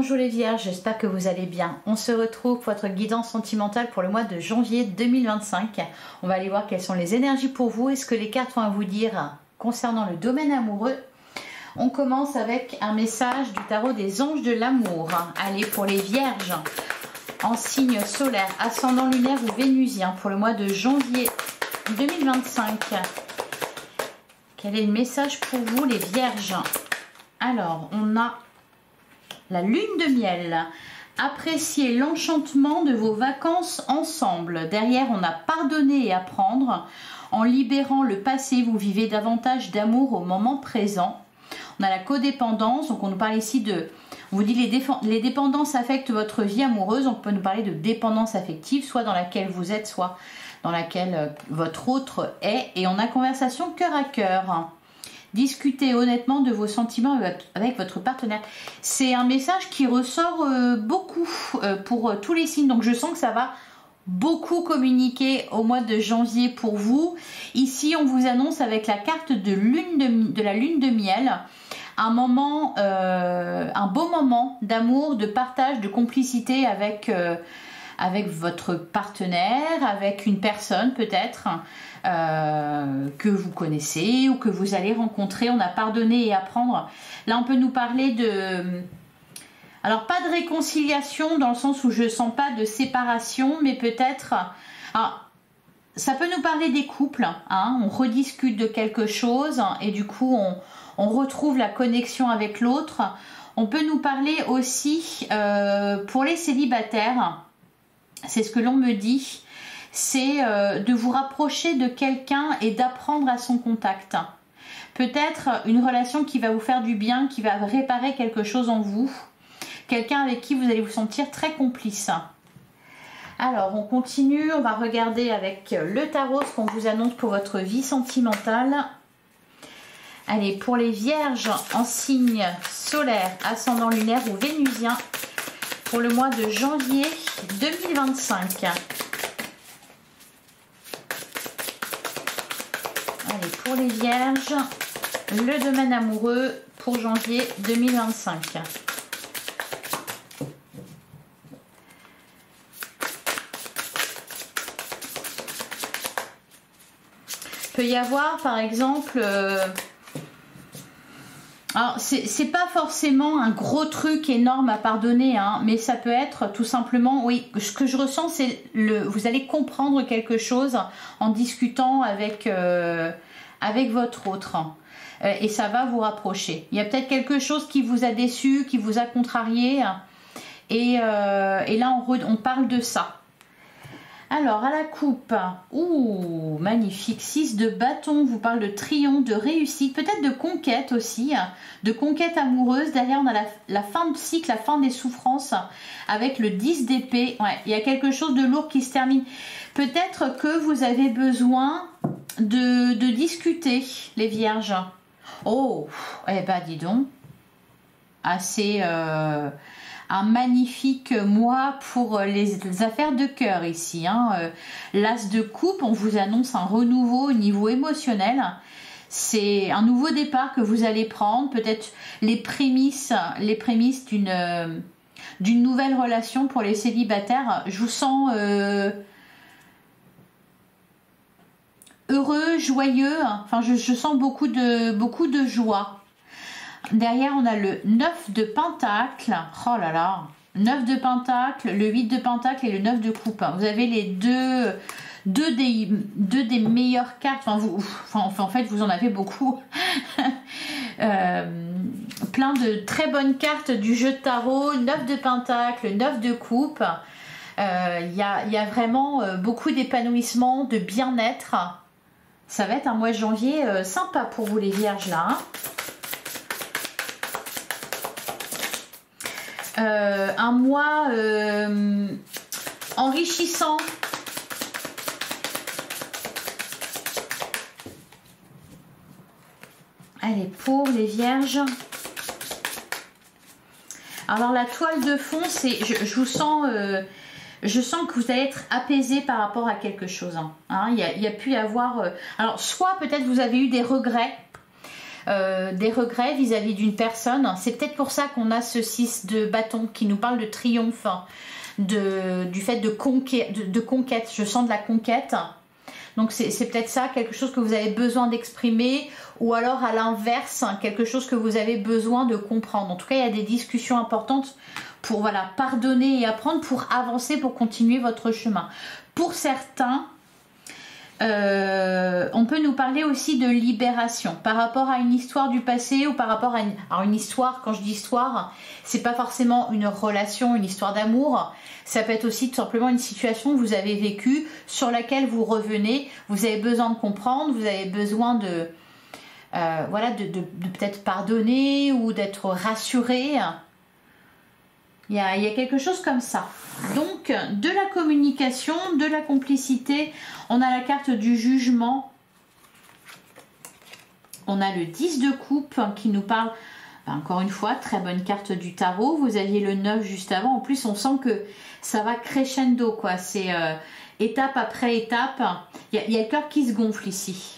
Bonjour les vierges, j'espère que vous allez bien. On se retrouve pour votre guidance sentimentale pour le mois de janvier 2025. On va aller voir quelles sont les énergies pour vous et ce que les cartes vont à vous dire concernant le domaine amoureux. On commence avec un message du tarot des anges de l'amour. Allez, pour les vierges en signe solaire, ascendant lunaire ou vénusien pour le mois de janvier 2025. Quel est le message pour vous les vierges? Alors, on a la lune de miel. Appréciez l'enchantement de vos vacances ensemble. Derrière, on a pardonné et apprendre. En libérant le passé, vous vivez davantage d'amour au moment présent. On a la codépendance. Donc, on nous parle ici de... On vous dit les dépendances affectent votre vie amoureuse. On peut nous parler de dépendance affective, soit dans laquelle vous êtes, soit dans laquelle votre autre est. Et on a conversation cœur à cœur. Discutez honnêtement de vos sentiments avec votre partenaire. C'est un message qui ressort beaucoup pour tous les signes. Donc je sens que ça va beaucoup communiquer au mois de janvier pour vous. Ici, on vous annonce avec la carte de la lune de miel un moment, un beau moment d'amour, de partage, de complicité avec votre partenaire, avec une personne peut-être que vous connaissez ou que vous allez rencontrer. On a pardonné et apprendre. Là, on peut nous parler de... Alors, pas de réconciliation dans le sens où je ne sens pas de séparation, mais peut-être... Ça peut nous parler des couples. Hein, on rediscute de quelque chose et du coup, on retrouve la connexion avec l'autre. On peut nous parler aussi pour les célibataires. C'est ce que l'on me dit. C'est de vous rapprocher de quelqu'un et d'apprendre à son contact. Peut-être une relation qui va vous faire du bien, qui va réparer quelque chose en vous. Quelqu'un avec qui vous allez vous sentir très complice. Alors, on continue. On va regarder avec le tarot ce qu'on vous annonce pour votre vie sentimentale. Allez, pour les vierges en signe solaire, ascendant lunaire ou vénusien, pour le mois de janvier 2025. Allez, pour les vierges, le domaine amoureux pour janvier 2025. Il peut y avoir par exemple... Alors, c'est pas forcément un gros truc énorme à pardonner, hein, mais ça peut être tout simplement, oui, ce que je ressens, c'est vous allez comprendre quelque chose en discutant avec votre autre. Et ça va vous rapprocher. Il y a peut-être quelque chose qui vous a déçu, qui vous a contrarié. Et là, on parle de ça. Alors, à la coupe, ouh, magnifique, 6 de bâton, vous parle de triomphe, de réussite, peut-être de conquête aussi, de conquête amoureuse. Derrière, on a la fin de cycle, la fin des souffrances, avec le 10 d'épée. Ouais, il y a quelque chose de lourd qui se termine. Peut-être que vous avez besoin de discuter, les vierges. Oh, eh ben, dis donc, assez... un magnifique mois pour les affaires de cœur ici. Hein. L'as de coupe, on vous annonce un renouveau au niveau émotionnel. C'est un nouveau départ que vous allez prendre. Peut-être les prémices d'une nouvelle relation pour les célibataires. Je vous sens heureux, joyeux. Enfin, je sens beaucoup de joie. Derrière, on a le 9 de pentacle. Oh là là, 9 de pentacle, le 8 de pentacle et le 9 de coupe. Vous avez les deux des meilleures cartes. En fait, vous en avez beaucoup. Plein de très bonnes cartes du jeu de tarot. 9 de pentacle, 9 de coupe. Il y a vraiment beaucoup d'épanouissement, de bien-être. Ça va être un mois de janvier sympa pour vous les vierges là. Hein. Un mois enrichissant. Allez, pour les vierges. Alors la toile de fond, c'est, je vous sens, je sens que vous allez être apaisé par rapport à quelque chose. Hein. Il y a pu y avoir, alors soit peut-être vous avez eu des regrets. des regrets vis-à-vis d'une personne. C'est peut-être pour ça qu'on a ce 6 de bâton qui nous parle de triomphe, du fait de conquête. Je sens de la conquête. Donc c'est peut-être ça, quelque chose que vous avez besoin d'exprimer, ou alors à l'inverse, quelque chose que vous avez besoin de comprendre. En tout cas, il y a des discussions importantes pour voilà, pardonner et apprendre, pour avancer, pour continuer votre chemin. Pour certains, on peut nous parler aussi de libération par rapport à une histoire du passé, ou par rapport à une histoire. Quand je dis histoire, c'est pas forcément une relation, une histoire d'amour. Ça peut être aussi tout simplement une situation que vous avez vécue, sur laquelle vous revenez. Vous avez besoin de comprendre, vous avez besoin de voilà, de peut-être pardonner ou d'être rassuré. Il y a quelque chose comme ça. Donc, de la communication, de la complicité. On a la carte du jugement. On a le 10 de coupe qui nous parle, encore une fois, très bonne carte du tarot. Vous aviez le 9 juste avant. En plus, on sent que ça va crescendo, quoi. C'est étape après étape. Il y a le cœur qui se gonfle ici.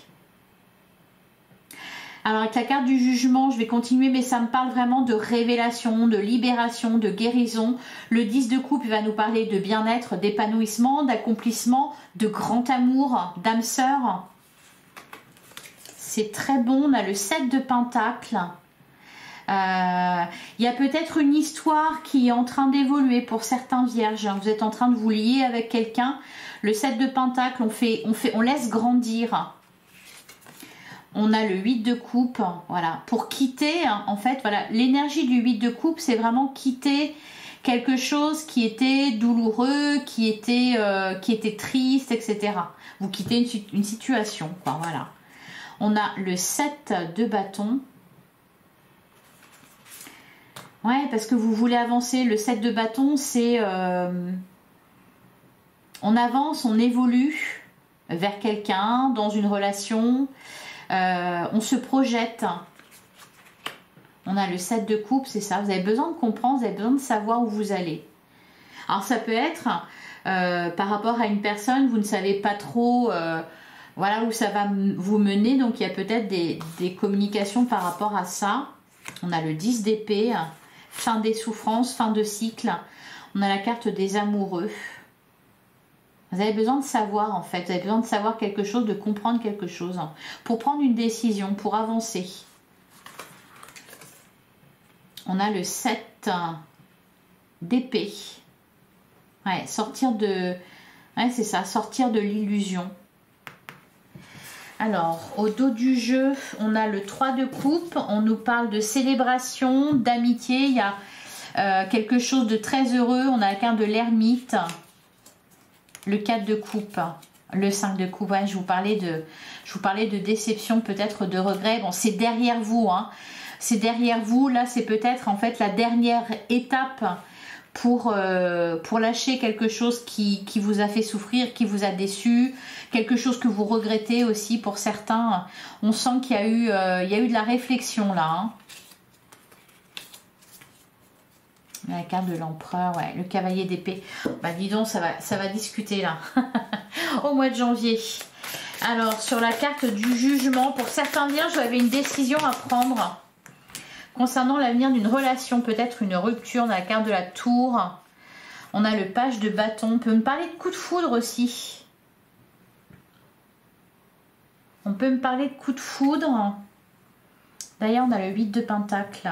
Alors avec la carte du jugement, je vais continuer, mais ça me parle vraiment de révélation, de libération, de guérison. Le 10 de coupe, il va nous parler de bien-être, d'épanouissement, d'accomplissement, de grand amour, d'âme sœur. C'est très bon. On a le 7 de pentacle. Il y a peut-être une histoire qui est en train d'évoluer pour certains vierges. Vous êtes en train de vous lier avec quelqu'un. Le 7 de pentacle, on laisse grandir. On a le 8 de coupe, voilà, pour quitter, en fait, voilà, l'énergie du 8 de coupe, c'est vraiment quitter quelque chose qui était douloureux, qui était triste, etc. Vous quittez une situation, quoi, voilà. On a le 7 de bâton. Ouais, parce que vous voulez avancer. Le 7 de bâton, c'est... on avance, on évolue vers quelqu'un, dans une relation... on se projette. On a le 7 de coupe, c'est ça. Vous avez besoin de comprendre, vous avez besoin de savoir où vous allez. Alors ça peut être par rapport à une personne, vous ne savez pas trop voilà, où ça va vous mener. Donc il y a peut-être des communications par rapport à ça. On a le 10 d'épée, fin des souffrances, fin de cycle. On a la carte des amoureux. Vous avez besoin de savoir, en fait, vous avez besoin de savoir quelque chose, de comprendre quelque chose, hein, pour prendre une décision, pour avancer. On a le 7 d'épée. Ouais, sortir de... Ouais, c'est ça, sortir de l'illusion. Alors, au dos du jeu, on a le 3 de coupe. On nous parle de célébration, d'amitié. Il y a quelque chose de très heureux. On a la carte de l'ermite. Le 4 de coupe, le 5 de coupe, ouais, je vous parlais de déception, peut-être de regret. Bon, c'est derrière vous, hein. C'est derrière vous. Là, c'est peut-être en fait la dernière étape pour lâcher quelque chose qui vous a fait souffrir, qui vous a déçu, quelque chose que vous regrettez aussi pour certains. On sent qu'il y a eu de la réflexion là, hein. La carte de l'empereur, ouais, le cavalier d'épée. Bah dis donc, ça va discuter là. Au mois de janvier. Alors, sur la carte du jugement, pour certains vierges, vous avez une décision à prendre concernant l'avenir d'une relation, peut-être une rupture. Dans la carte de la tour, on a le page de bâton. On peut me parler de coup de foudre aussi. On peut me parler de coup de foudre. D'ailleurs, on a le 8 de pentacle.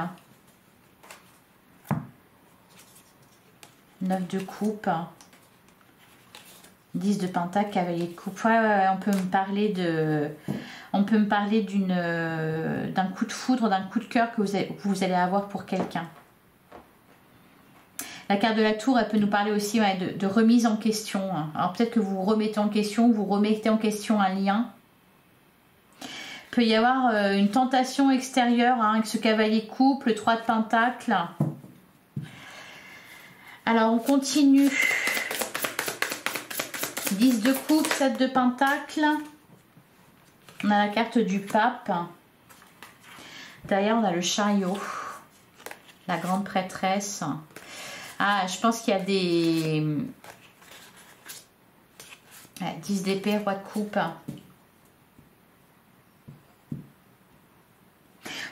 9 de coupe, 10 de pentacle, cavalier de coupe. Ouais, on peut me parler d'un coup de foudre, d'un coup de cœur que vous allez avoir pour quelqu'un. La carte de la tour, elle peut nous parler aussi, ouais, de remise en question. Alors peut-être que vous remettez en question, vous remettez en question un lien. Il peut y avoir une tentation extérieure, hein, avec ce cavalier de coupe, le 3 de pentacle. Alors, on continue. 10 de coupe, 7 de pentacle. On a la carte du pape. Derrière, on a le chariot. La grande prêtresse. Ah, je pense qu'il y a des... Ouais, 10 d'épée, roi de coupe.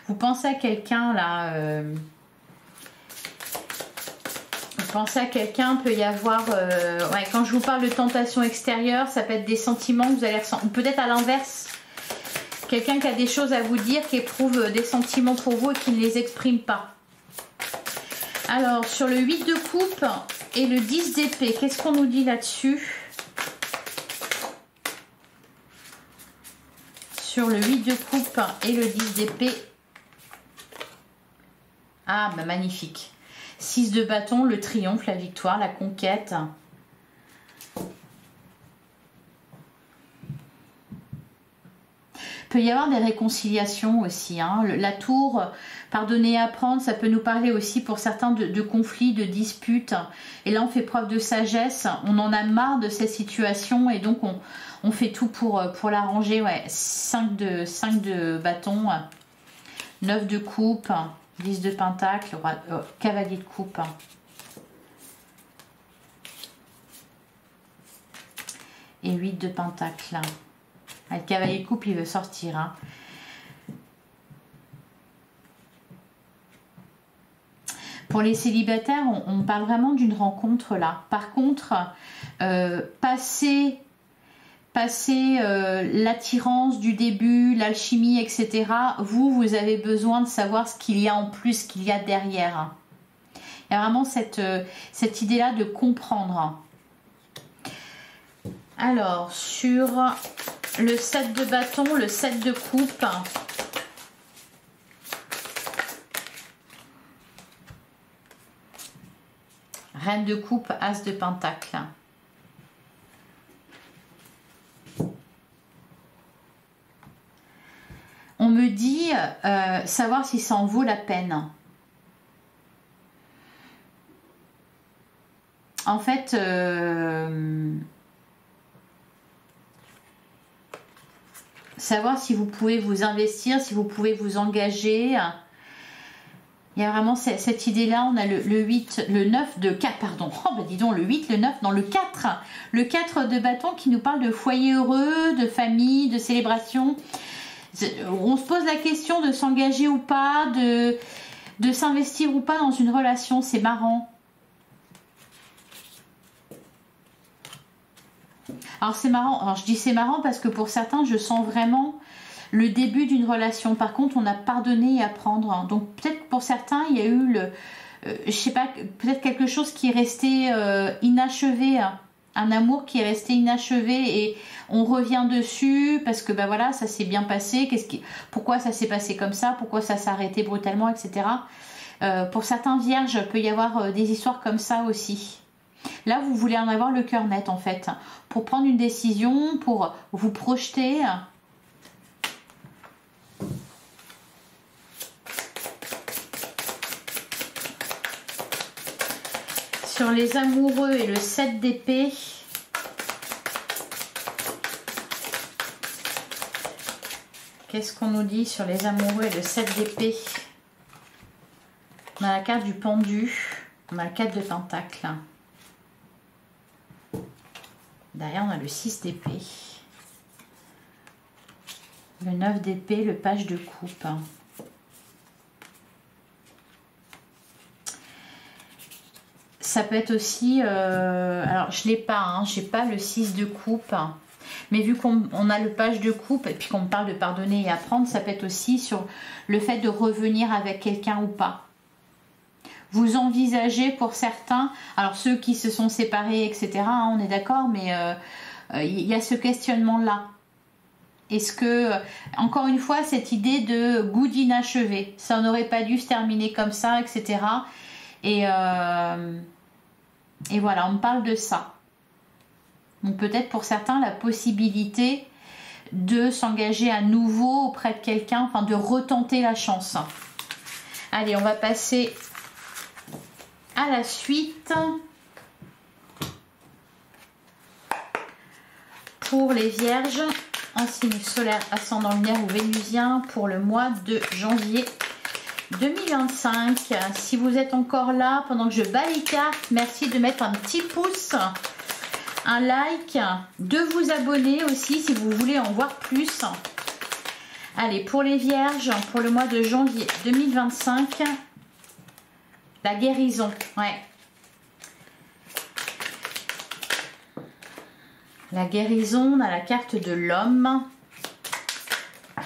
Vous pensez à quelqu'un là, vous pensez à quelqu'un, peut y avoir, ouais, quand je vous parle de tentation extérieure, ça peut être des sentiments que vous allez ressentir, ou peut-être à l'inverse, quelqu'un qui a des choses à vous dire, qui éprouve des sentiments pour vous et qui ne les exprime pas. Alors, sur le 8 de coupe et le 10 d'épée, qu'est-ce qu'on nous dit là-dessus? Sur le 8 de coupe et le 10 d'épée. Ah, bah magnifique. 6 de bâton, le triomphe, la victoire, la conquête. Peut y avoir des réconciliations aussi. Hein. La tour, pardonner et apprendre, ça peut nous parler aussi pour certains de conflits, de disputes. Et là, on fait preuve de sagesse. On en a marre de cette situation et donc on fait tout pour l'arranger. Ouais. 5 de bâton, 9 de coupe, 10 de pentacle, cavalier de coupe. Et 8 de pentacle. Le cavalier de coupe, il veut sortir. Hein. Pour les célibataires, on parle vraiment d'une rencontre là. Par contre, passer l'attirance du début, l'alchimie, etc., vous avez besoin de savoir ce qu'il y a en plus, ce qu'il y a derrière. Il y a vraiment cette idée-là de comprendre. Alors, sur le 7 de bâton, le 7 de coupe. Reine de coupe, as de pentacle. On me dit savoir si ça en vaut la peine. En fait, savoir si vous pouvez vous investir, si vous pouvez vous engager. Il y a vraiment cette idée-là. On a le 8, le 9 de 4, pardon. Oh, bah dis donc, le 8, le 9, non, le 4. Le 4 de bâton qui nous parle de foyer heureux, de famille, de célébration. On se pose la question de s'engager ou pas, de s'investir ou pas dans une relation. C'est marrant. Alors c'est marrant, alors je dis c'est marrant parce que pour certains je sens vraiment le début d'une relation. Par contre on a pardonné et apprendre. Donc peut-être pour certains il y a eu je sais pas, peut-être quelque chose qui est resté inachevé, hein. Un amour qui est resté inachevé et on revient dessus parce que bah voilà ça s'est bien passé. Pourquoi ça s'est passé comme ça? Pourquoi ça s'est arrêté brutalement, etc. Pour certains vierges peut y avoir des histoires comme ça aussi. Là, vous voulez en avoir le cœur net, en fait, pour prendre une décision, pour vous projeter. Sur les amoureux et le 7 d'épée, qu'est-ce qu'on nous dit sur les amoureux et le 7 d'épée? On a la carte du pendu, on a la 4 de pentacle. Derrière, on a le 6 d'épée, le 9 d'épée, le page de coupe. Ça peut être aussi, alors je ne l'ai pas, hein, je n'ai pas le 6 de coupe, mais vu qu'on a le page de coupe et puis qu'on parle de pardonner et apprendre, ça peut être aussi sur le fait de revenir avec quelqu'un ou pas. Vous envisagez pour certains, alors ceux qui se sont séparés, etc., hein, on est d'accord, mais il y a ce questionnement-là. Est-ce que, encore une fois, cette idée de goût d'inachevé, ça n'aurait pas dû se terminer comme ça, etc. Et voilà, on me parle de ça. Donc peut-être pour certains, la possibilité de s'engager à nouveau auprès de quelqu'un, enfin de retenter la chance. Allez, on va passer à la suite. Pour les vierges en signe solaire, ascendant lunaire ou vénusien pour le mois de janvier 2025. Si vous êtes encore là pendant que je bats les cartes, merci de mettre un petit pouce, un like, de vous abonner aussi si vous voulez en voir plus. Allez, pour les vierges, pour le mois de janvier 2025, la guérison, ouais. La guérison, on a la carte de l'homme. Oh,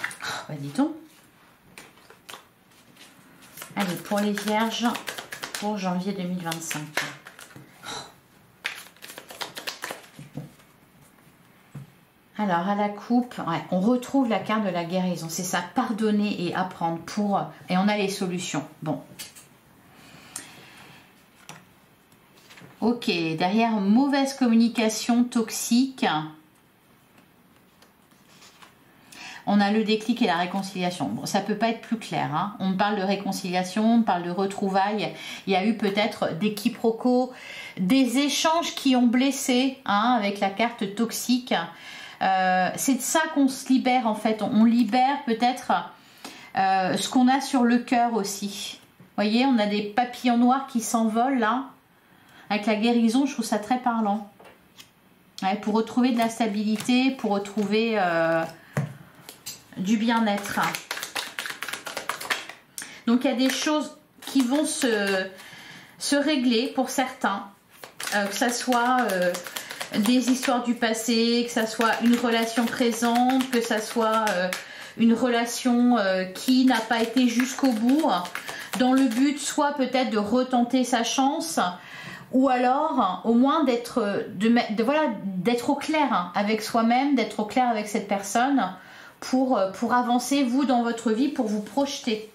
bah dis donc. Allez, pour les vierges, pour janvier 2025. Alors, à la coupe, ouais, on retrouve la carte de la guérison. C'est ça, pardonner et apprendre pour... Et on a les solutions. Bon. Ok, derrière, mauvaise communication toxique. On a le déclic et la réconciliation. Bon, ça ne peut pas être plus clair. Hein. On parle de réconciliation, on parle de retrouvailles. Il y a eu peut-être des quiproquos, des échanges qui ont blessé, hein, avec la carte toxique. C'est de ça qu'on se libère en fait. On libère peut-être ce qu'on a sur le cœur aussi. Vous voyez, on a des papillons noirs qui s'envolent là. Avec la guérison, je trouve ça très parlant. Ouais, pour retrouver de la stabilité, pour retrouver du bien-être. Donc il y a des choses qui vont se régler pour certains. Que ça soit des histoires du passé, que ça soit une relation présente, que ça soit une relation qui n'a pas été jusqu'au bout, dans le but soit peut-être de retenter sa chance, ou alors au moins d'être au clair, hein, avec soi-même, d'être au clair avec cette personne pour avancer vous dans votre vie, pour vous projeter.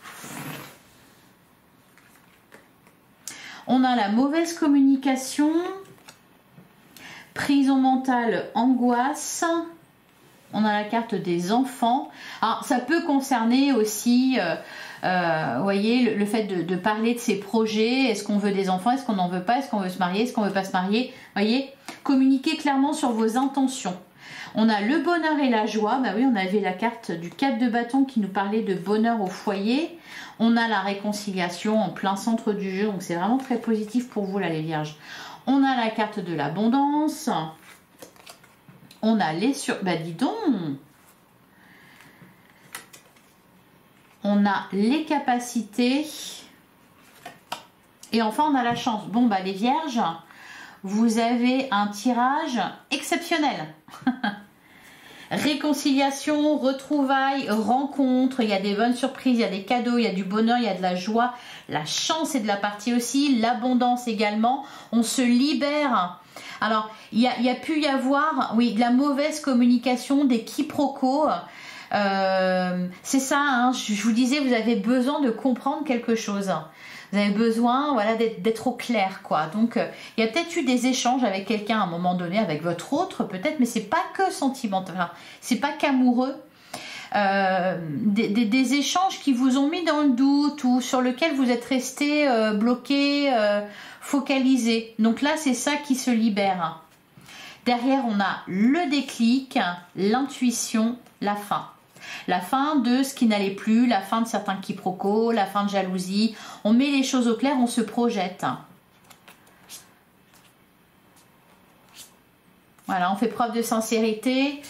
On a la mauvaise communication, prison mentale, angoisse. On a la carte des enfants. Alors ça peut concerner aussi vous voyez, le fait de parler de ses projets. Est-ce qu'on veut des enfants? Est-ce qu'on n'en veut pas? Est-ce qu'on veut se marier? Est-ce qu'on veut pas se marier? Vous voyez, communiquez clairement sur vos intentions. On a le bonheur et la joie. Bah oui, on avait la carte du 4 de bâton qui nous parlait de bonheur au foyer. On a la réconciliation en plein centre du jeu. Donc c'est vraiment très positif pour vous là les vierges. On a la carte de l'abondance. On a les Bah dis donc. On a les capacités. Et enfin, on a la chance. Bon, bah les vierges, vous avez un tirage exceptionnel. Réconciliation, retrouvailles, rencontres. Il y a des bonnes surprises, il y a des cadeaux, il y a du bonheur, il y a de la joie. La chance est de la partie aussi. L'abondance également. On se libère. Alors, il y a pu y avoir, oui, de la mauvaise communication, des quiproquos. C'est ça, hein, je vous disais, vous avez besoin de comprendre quelque chose. Vous avez besoin, voilà, d'être au clair, quoi. Donc, il y a peut-être eu des échanges avec quelqu'un à un moment donné, avec votre autre, peut-être, mais c'est pas que sentimental, enfin, c'est pas qu'amoureux. Des échanges qui vous ont mis dans le doute ou sur lequel vous êtes resté bloqué, focalisé. Donc là, c'est ça qui se libère. Derrière, on a le déclic, l'intuition, la fin. La fin de ce qui n'allait plus, la fin de certains quiproquos, la fin de jalousie. On met les choses au clair, on se projette. Voilà, on fait preuve de sincérité.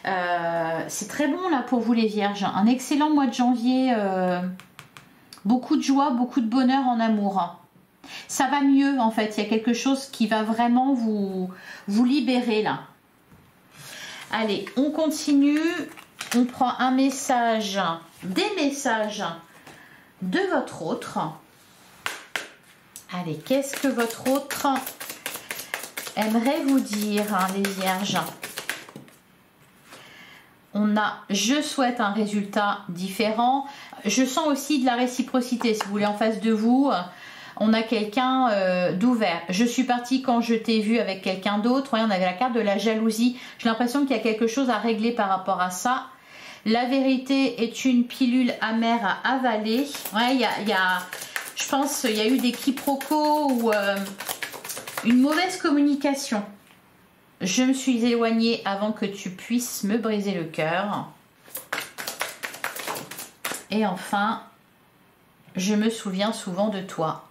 C'est très bon là pour vous les vierges. Un excellent mois de janvier. Beaucoup de joie, beaucoup de bonheur en amour. Ça va mieux en fait. Il y a quelque chose qui va vraiment vous libérer là. Allez, on continue. On prend un message, des messages de votre autre. Allez, qu'est-ce que votre autre aimerait vous dire, hein, les vierges? On a « je souhaite un résultat différent ». Je sens aussi de la réciprocité, si vous voulez, en face de vous. On a quelqu'un d'ouvert. Je suis partie quand je t'ai vu avec quelqu'un d'autre. Ouais, on avait la carte de la jalousie. J'ai l'impression qu'il y a quelque chose à régler par rapport à ça. La vérité est une pilule amère à avaler. Ouais, je pense qu'il y a eu des quiproquos ou une mauvaise communication. Je me suis éloignée avant que tu puisses me briser le cœur. Et enfin, je me souviens souvent de toi.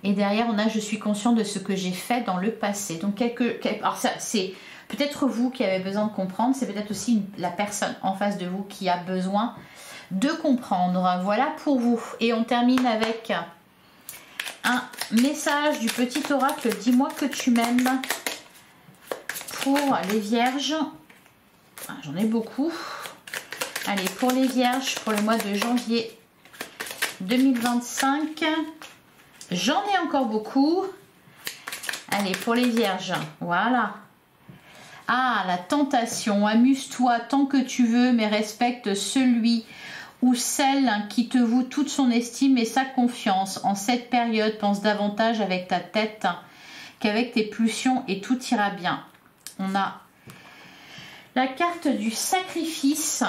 Et derrière, on a « je suis conscient de ce que j'ai fait dans le passé ». Donc, alors ça, c'est peut-être vous qui avez besoin de comprendre, c'est peut-être aussi la personne en face de vous qui a besoin de comprendre. Voilà pour vous. Et on termine avec un message du petit oracle. Dis-moi que tu m'aimes pour les vierges. J'en ai beaucoup. Allez, pour les vierges, pour le mois de janvier 2025. J'en ai encore beaucoup. Allez, pour les vierges, voilà. Ah, la tentation. Amuse-toi tant que tu veux, mais respecte celui ou celle qui te voue toute son estime et sa confiance. En cette période, pense davantage avec ta tête qu'avec tes pulsions et tout ira bien. On a la carte du sacrifice.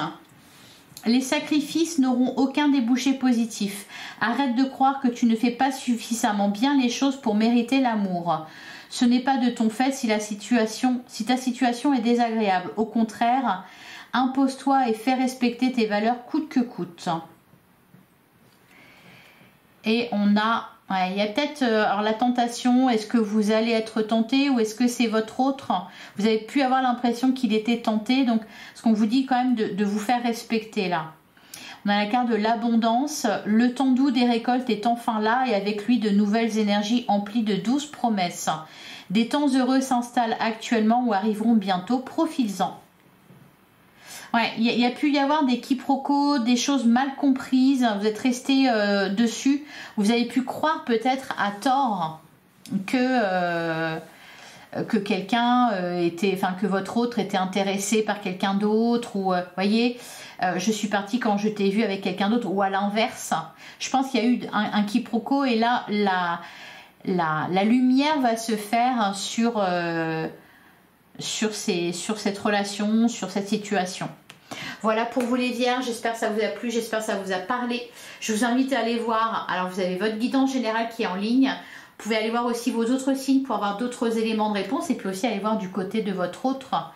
Les sacrifices n'auront aucun débouché positif. Arrête de croire que tu ne fais pas suffisamment bien les choses pour mériter l'amour. Ce n'est pas de ton fait si ta situation est désagréable. Au contraire, impose-toi et fais respecter tes valeurs coûte que coûte. Et on a, il y a peut-être alors la tentation, est-ce que vous allez être tenté ou est-ce que c'est votre autre? Vous avez pu avoir l'impression qu'il était tenté, donc ce qu'on vous dit quand même de vous faire respecter là. On a la carte de l'abondance, le temps doux des récoltes est enfin là et avec lui de nouvelles énergies emplies de douces promesses. Des temps heureux s'installent actuellement ou arriveront bientôt, profites-en. Ouais, il y a pu y avoir des quiproquos, des choses mal comprises, vous êtes resté dessus, vous avez pu croire peut-être à tort que quelqu'un était, enfin que votre autre était intéressé par quelqu'un d'autre ou voyez, je suis partie quand je t'ai vu avec quelqu'un d'autre ou à l'inverse. Je pense qu'il y a eu un quiproquo et là la lumière va se faire sur cette relation, sur cette situation. Voilà pour vous les vierges, j'espère que ça vous a plu, j'espère que ça vous a parlé. Je vous invite à aller voir, alors vous avez votre guidance générale qui est en ligne. Vous pouvez aller voir aussi vos autres signes pour avoir d'autres éléments de réponse et puis aussi aller voir du côté de votre autre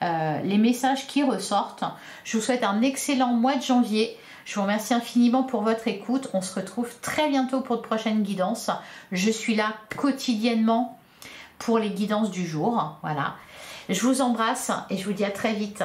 les messages qui ressortent. Je vous souhaite un excellent mois de janvier. Je vous remercie infiniment pour votre écoute. On se retrouve très bientôt pour de prochaines guidances. Je suis là quotidiennement pour les guidances du jour. Voilà. Je vous embrasse et je vous dis à très vite.